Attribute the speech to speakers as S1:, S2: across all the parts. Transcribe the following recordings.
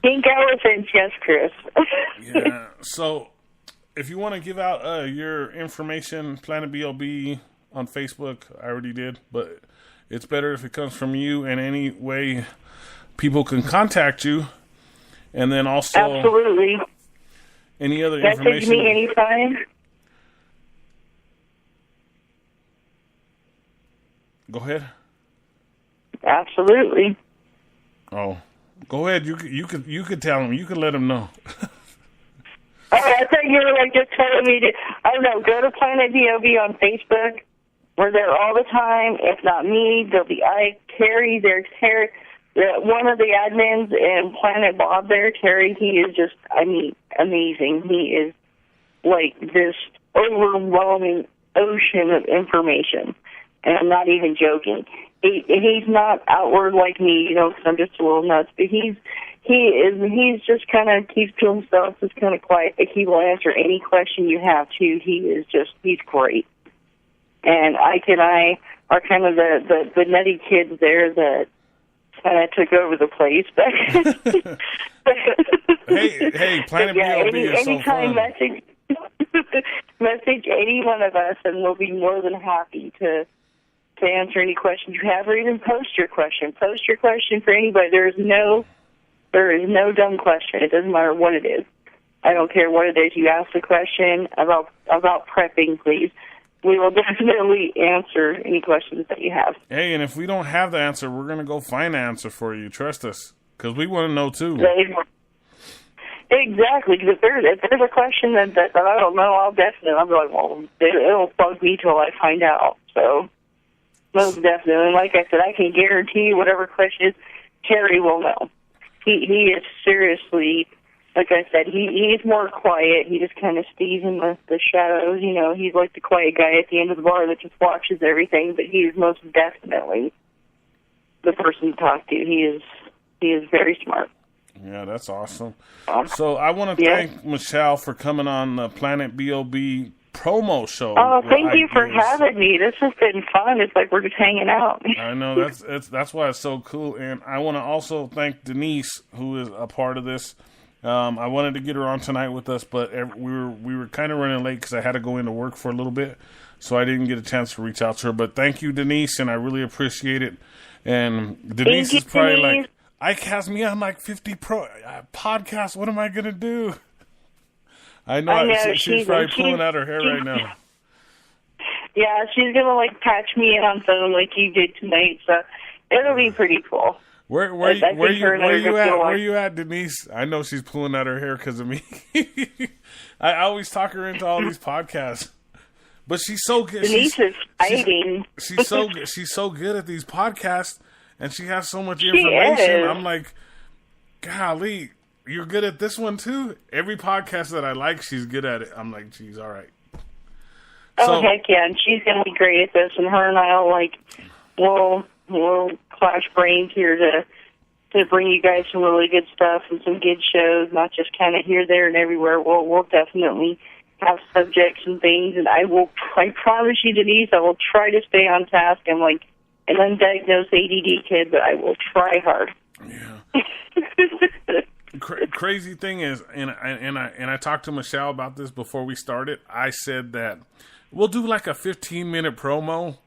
S1: Pink elephants, yes, Chris.
S2: Yeah. So, if you want to give out your information, Planet B.O.B. on Facebook, I already did, but it's better if it comes from you, and any way people can contact you. And then also,
S1: absolutely,
S2: any other
S1: message
S2: information.
S1: Me anytime.
S2: Go ahead.
S1: Absolutely.
S2: Oh, go ahead. You could tell them. You could let them know.
S1: Oh, I thought you were like just telling me to. I don't know. Go to Planet B.O.B. on Facebook. We're there all the time. If not me, there'll be Terry. There's Terry, one of the admins, and Planet Bob there. Terry, he is just, amazing. He is like this overwhelming ocean of information, and I'm not even joking. He's not outward like me, because I'm just a little nuts. But he's just kind of keeps to himself, just kind of quiet. But he will answer any question you have too. He's great. And Ike and I are kind of the nutty kids there that kind of took over the place. But
S2: hey, Planet B.O.B. is so fun.
S1: Message any one of us, and we'll be more than happy to answer any questions you have, or even post your question. Post your question for anybody. There is no dumb question. It doesn't matter what it is. I don't care what it is. You ask the question about prepping, please. We will definitely answer any questions that you have.
S2: Hey, and if we don't have the answer, we're going to go find the answer for you. Trust us, because we want to know too.
S1: Exactly. Because if there's a question that I don't know, I'll be like, well, it'll bug me till I find out. So, most definitely. And like I said, I can guarantee you whatever question is, Terry will know. He is seriously, like I said, he's more quiet. He just kind of stays in the shadows. He's like the quiet guy at the end of the bar that just watches everything. But he is most definitely the person to talk to. He is very smart.
S2: Yeah, that's awesome. So I want to thank Michelle for coming on the Planet B.O.B. promo show.
S1: Oh, thank you for having me. This has been fun. It's like we're just hanging out.
S2: I know, that's why it's so cool. And I want to also thank Denise, who is a part of this. I wanted to get her on tonight with us, but we were kind of running late because I had to go into work for a little bit, so I didn't get a chance to reach out to her. But thank you, Denise, and I really appreciate it. And Denise is probably like, Ike has me on like 50 podcasts. What am I going to do? I know she's probably pulling out her hair right now.
S1: Yeah, she's going to like patch me in on something like you did tonight, so it'll be pretty cool.
S2: Where you at, Denise? I know she's pulling out her hair because of me. I always talk her into all these podcasts. But she's so good.
S1: Denise is fighting.
S2: She's so good. She's so good at these podcasts, and she has so much information. I'm like, golly, you're good at this one too? Every podcast that I like, she's good at it. I'm like, geez, all right.
S1: Oh, heck yeah. And she's going to be great at this. And her and I will, we'll clash brains here to bring you guys some really good stuff and some good shows, not just kind of here, there, and everywhere. We'll definitely have subjects and things. And I promise you, Denise, I will try to stay on task. I'm like an undiagnosed ADD kid, but I will try hard.
S2: Yeah. Crazy thing is, and I talked to Michelle about this before we started. I said that we'll do like a 15-minute promo,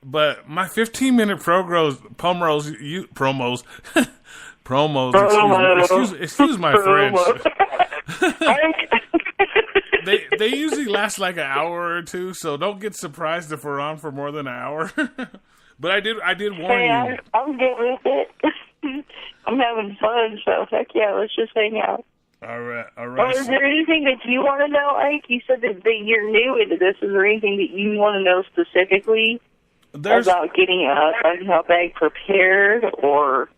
S2: but my 15-minute promos, excuse my French. They usually last like an hour or two, so don't get surprised if we're on for more than an hour. But I did warn you.
S1: I'm good with it. I'm having fun, so heck yeah, let's just hang out.
S2: All right.
S1: Or is there anything that you want to know, Ike? You said that you're new into this. Is there anything that you want to know specifically about getting a help bag prepared, or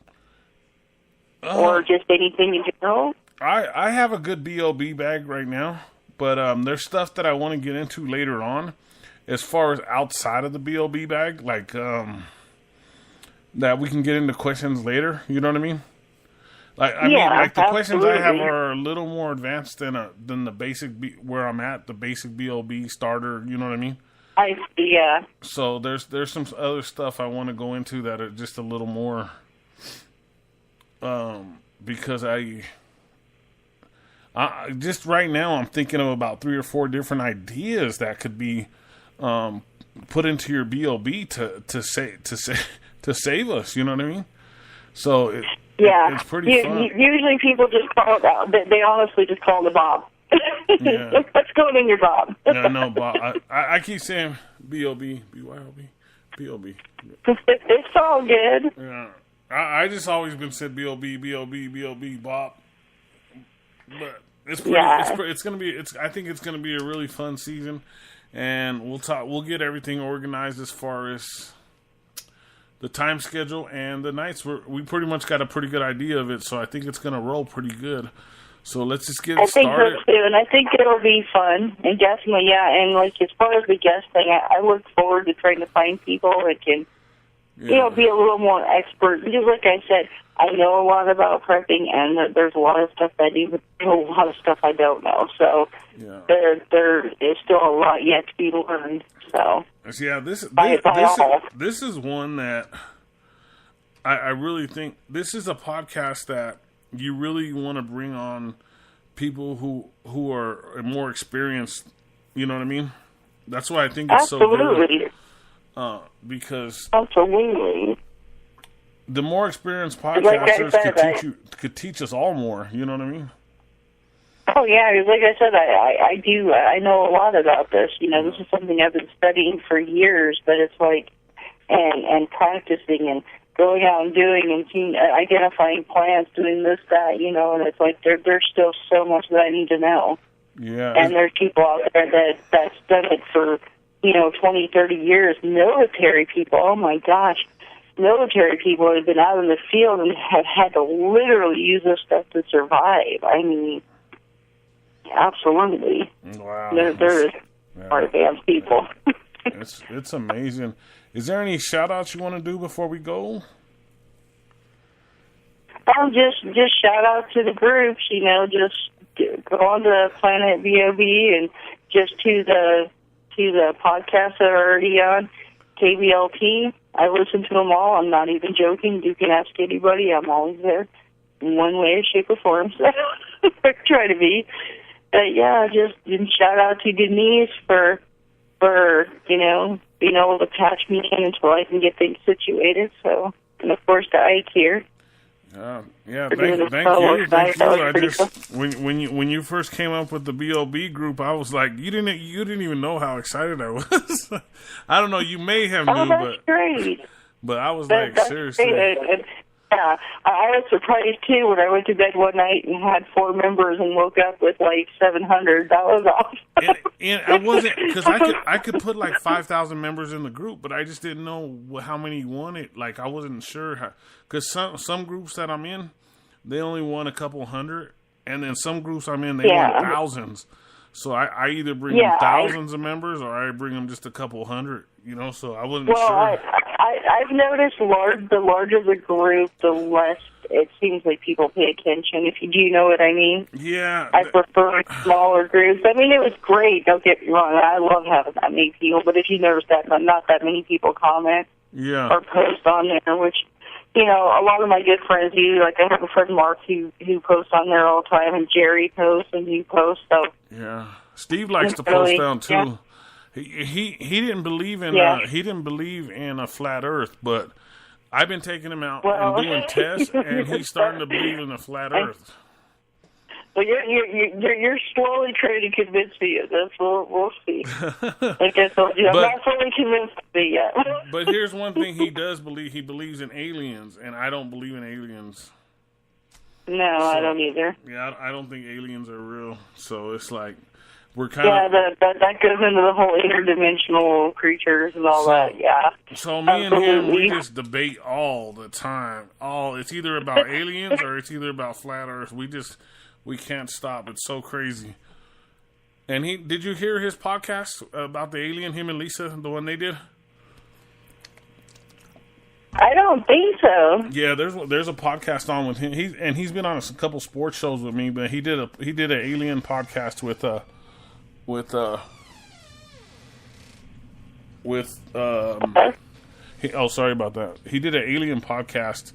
S1: just anything in general?
S2: I have a good B.O.B. bag right now, but there's stuff that I want to get into later on, as far as outside of the B.O.B. bag, like that we can get into questions later. You know what I mean? I mean, the questions I have are a little more advanced than the basic where I'm at, the basic B.O.B. starter. You know what I mean?
S1: Yeah.
S2: So there's some other stuff I want to go into that are just a little more, because I Just right now, I'm thinking of about 3 or 4 different ideas that could be put into your B.O.B. to save us. You know what I mean? So it's pretty fun.
S1: Usually people just call it out. They honestly just call it Bob.
S2: Yeah.
S1: What's going in your Bob?
S2: Yeah, no, Bob. I keep saying B.O.B. B.Y.O.B. B.O.B.
S1: It's all good.
S2: Yeah. I just always been said B.O.B. B.O.B. B.O.B. Bob. But it's pretty. Yeah. It's gonna be. I think it's gonna be a really fun season, and we'll get everything organized as far as the time schedule and the nights. We pretty much got a pretty good idea of it, so I think it's gonna roll pretty good. So let's just get started.
S1: I think so too, and I think it'll be fun, and definitely, yeah. And like as far as the guest thing, I look forward to trying to find people that can, be a little more expert. Because like I said, I know a lot about prepping, and there's a lot of stuff I do, but there's a lot of stuff I don't know. So there is still a lot yet to be learned. So
S2: yeah, this is one that I really think this is a podcast that you really want to bring on people who are more experienced. You know what I mean? That's why I think it's so good. Because
S1: absolutely,
S2: the more experienced podcasters could teach us all more. You know what I mean?
S1: Oh yeah, because like I said, I know a lot about this. This is something I've been studying for years, but it's like and practicing and going out and doing and identifying plants, doing this, that, and it's like there's still so much that I need to know.
S2: Yeah.
S1: And there's people out there that's done it for, 20, 30 years. Military people, oh my gosh. Military people have been out in the field and have had to literally use this stuff to survive. I mean, absolutely.
S2: Wow.
S1: They're advanced people.
S2: It's amazing. Is there any shout-outs you want to do before we go?
S1: Just shout out to the groups, just go on to Planet B.O.B. and just to the podcasts that are already on KBLP. I listen to them all. I'm not even joking. You can ask anybody. I'm always there in one way, shape, or form. So I try to be. But yeah, just shout out to Denise for being able to patch me in until I can get things situated. So, and of course to Ike here.
S2: Thank you. I just when you first came up with the B.O.B. group, I was like, you didn't even know how excited I was. I don't know, you may have knew,
S1: that's great.
S2: But I was seriously.
S1: Yeah, I was surprised too when I went to bed one night and had 4 members and woke up with like $700 off.
S2: and I wasn't, because I could put like 5,000 members in the group, but I just didn't know how many wanted. Like I wasn't sure because some groups that I'm in, they only want a couple hundred, and then some groups I'm in, they want thousands. So I either bring them thousands of members or I bring them just a couple hundred. So I wasn't sure.
S1: I've noticed the larger the group, the less it seems like people pay attention. If you do know what I mean.
S2: Yeah.
S1: I prefer smaller groups. I mean, it was great. Don't get me wrong. I love having that many people. But if you notice that not that many people comment or post on there, which, a lot of my good friends do. Like I have a friend, Mark, who posts on there all the time, and Jerry posts and you post. So
S2: yeah. Steve likes to post down too. Yeah. He didn't believe in a flat Earth, but I've been taking him out and doing tests, and he's starting to believe in a flat Earth.
S1: Well, you're slowly trying to convince me of this. We'll see. Like I told you, I'm not fully convinced of it yet.
S2: But here's one thing he does believe: he believes in aliens, and I don't believe in aliens.
S1: No, I don't either.
S2: Yeah, I don't think aliens are real. So it's like. We're kind of
S1: that goes into the whole interdimensional creatures and all that. Yeah.
S2: So me and him, we just debate all the time. It's either about aliens or it's either about flat Earth. We can't stop. It's so crazy. And did you hear his podcast about the alien? Him and Lisa, the one they did.
S1: I don't think so.
S2: Yeah, there's a podcast on with him. He's been on a couple sports shows with me, but he did an alien podcast with sorry about that. He did an alien podcast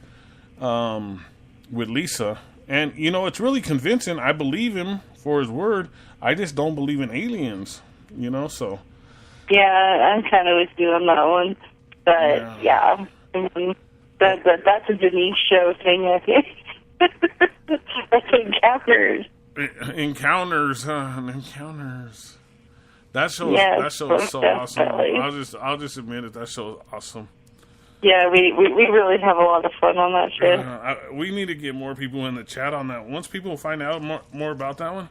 S2: with Lisa, And, you know, it's really convincing. I believe him for his word. I just don't believe in aliens, you know, so. Yeah,
S1: I'm kind of with you on that one. But, yeah. That's a Denise show thing, I think. That's Encounters.
S2: Encounters, huh? Encounters. That show is so awesome. I'll just admit it. That show is awesome.
S1: Yeah, we really have a lot of fun on that show.
S2: We need to get more people in the chat on that. Once people find out more about that one,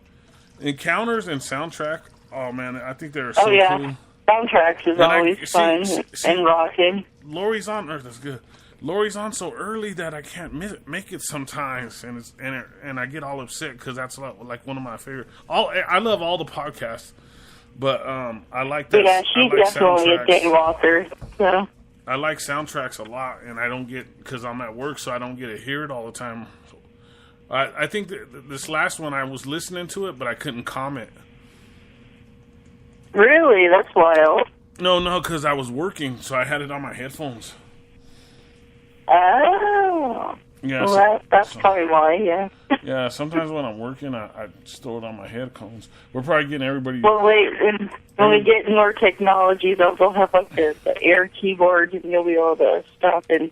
S2: Encounters and Soundtrack. Oh man, I think they're so cool.
S1: Soundtracks is always fun and rocking.
S2: Lori's on Earth. That's good. Lori's on so early that I can't make it sometimes, and I get all upset because that's like one of my favorite. I love all the podcasts, but I like that.
S1: Yeah, she's definitely a daywalker. So.
S2: I like Soundtracks a lot, and I don't get, because I'm at work, so I don't get to hear it all the time. I think this last one, I was listening to it, but I couldn't comment.
S1: Really? That's wild.
S2: No, because I was working, so I had it on my headphones.
S1: Oh.
S2: Yeah,
S1: well, that's probably why, yeah.
S2: Yeah, sometimes when I'm working, I just throw it on my headphones. We're probably getting everybody...
S1: Well, wait, when we get more technology, they'll have like the air keyboards, and you'll be able to stop, and,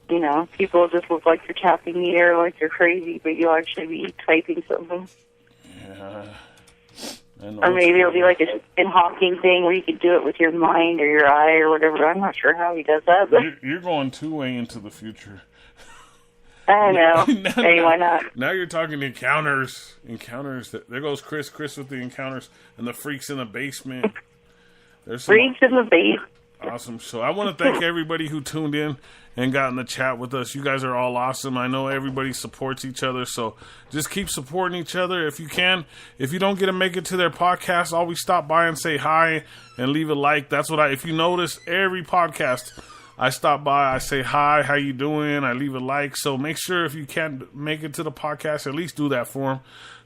S1: you know, people will just look like you're tapping the air like you're crazy, but you'll actually be typing something.
S2: Yeah.
S1: Or maybe it'll be like a Stephen Hawking thing where you could do it with your mind or your eye or whatever. I'm not sure how he does that. But
S2: you're going two-way into the future.
S1: I know. Hey, why not?
S2: Now you're talking Encounters. Encounters. There goes Chris. Chris with the Encounters and the Freaks in the Basement. There's
S1: Freaks in the Basement.
S2: Awesome show. I want to thank everybody who tuned in and got in the chat with us. You guys are all awesome. I know everybody supports each other, so just keep supporting each other if you can. If you don't get to make it to their podcast, always stop by and say hi and leave a like. That's what if you notice, every podcast I stop by, I say hi, how you doing? I leave a like. So make sure if you can't make it to the podcast, at least do that for them.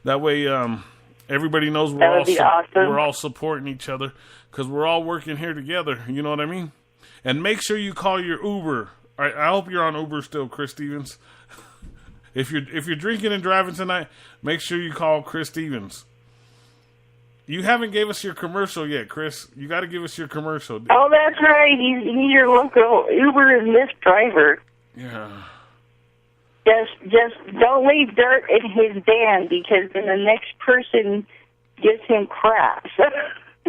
S2: That way, everybody knows we're all supporting each other because we're all working here together. You know what I mean? And make sure you call your Uber. All right, I hope you're on Uber still, Chris Stevens. If you're drinking and driving tonight, make sure you call Chris Stevens. You haven't gave us your commercial yet, Chris. You got to give us your commercial.
S1: Oh, that's right. He's your local Uber and Lyft driver.
S2: Yeah.
S1: Just don't leave dirt in his van because then the next person gives him crap.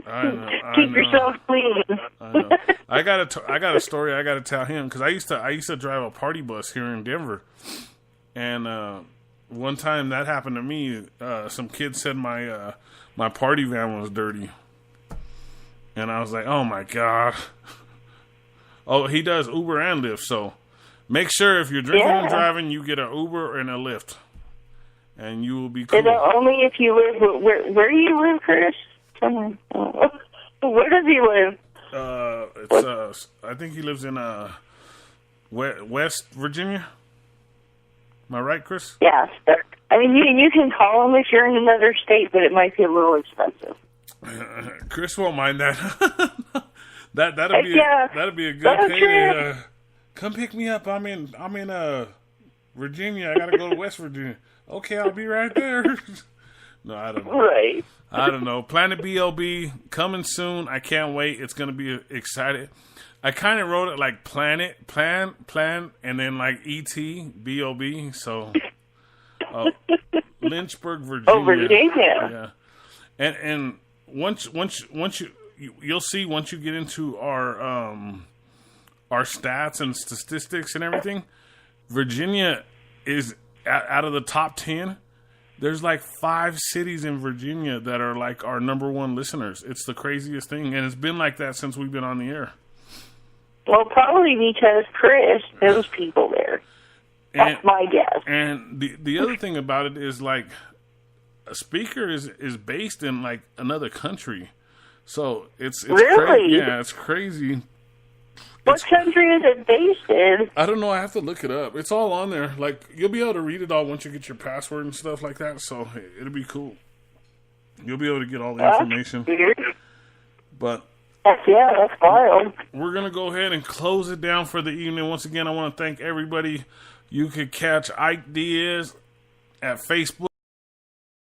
S2: I know.
S1: Keep yourself clean.
S2: I know. I got a story I got to tell him because I used to drive a party bus here in Denver, and one time that happened to me. Some kid said my party van was dirty, and I was like, oh my god. Oh, he does Uber and Lyft, so make sure if you're drinking and driving, you get an Uber and a Lyft, and you will be cool.
S1: Only if you live where do you live, Chris? Where does he live?
S2: I think he lives in West Virginia. Am I right, Chris?
S1: Yes. I mean, you can call him if you're in another state, but it might be a little expensive.
S2: Chris won't mind that. That'll be a good payday. Come pick me up. I'm in Virginia. I gotta go to West Virginia. Okay, I'll be right there. No, I don't know.
S1: Right.
S2: I don't know. Planet B.O.B. coming soon. I can't wait. It's going to be excited. I kind of wrote it like planet, plan, and then like E.T., B.O.B. So, Lynchburg, Virginia.
S1: Oh, Virginia.
S2: Yeah. And once you'll see once you get into our stats and statistics and everything, Virginia is out of the top 10. There's like 5 cities in Virginia that are like our number one listeners. It's the craziest thing, and it's been like that since we've been on the air.
S1: Well, probably because Chris knows people there. That's my guess.
S2: And the other thing about it is like a speaker is based in like another country, so it's
S1: really
S2: it's crazy.
S1: What country is it based in?
S2: I don't know. I have to look it up. It's all on there. Like, you'll be able to read it all once you get your password and stuff like that. So, it'll be cool. You'll be able to get all the information.
S1: Weird.
S2: But,
S1: that's wild.
S2: We're going to go ahead and close it down for the evening. Once again, I want to thank everybody. You could catch IKE DIAZ at Facebook.